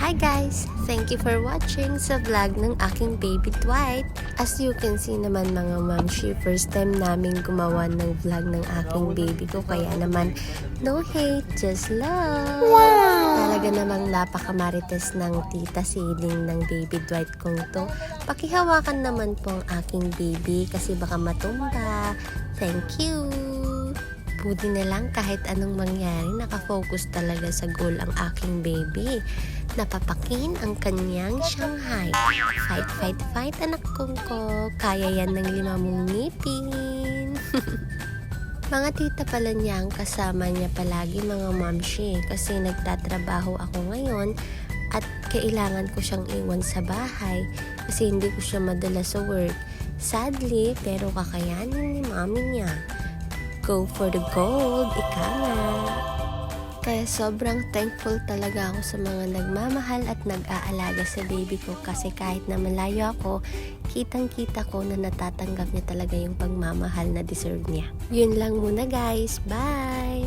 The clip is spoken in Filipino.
Hi guys! Thank you for watching sa vlog ng aking baby Dwight. As you can see naman mga mamshi, first time namin gumawa ng vlog ng aking baby ko. Kaya naman, no hate, just love! Wow! Talaga namang napakamarites ng tita Siling ng baby Dwight kong to. Pakihawakan naman po ang aking baby kasi baka matumba. Thank you! Buti na lang kahit anong mangyari, nakafocus talaga sa goal ang aking baby. Napapakin ang kanyang Shanghai. Fight, fight, fight, anak kong ko. Kaya yan ng 5 mong ngipin. Mga tita pala niya ang kasama niya palagi mga mamshi. Kasi nagtatrabaho ako ngayon at kailangan ko siyang iwan sa bahay. Kasi hindi ko siya madala sa work. Sadly, pero kakayanin ni mami niya. Go for the gold, ika nga. Kaya sobrang thankful talaga ako sa mga nagmamahal at nag-aalaga sa baby ko kasi kahit na malayo ako, kitang-kita ko na natatanggap niya talaga yung pagmamahal na deserve niya. Yun lang muna guys. Bye!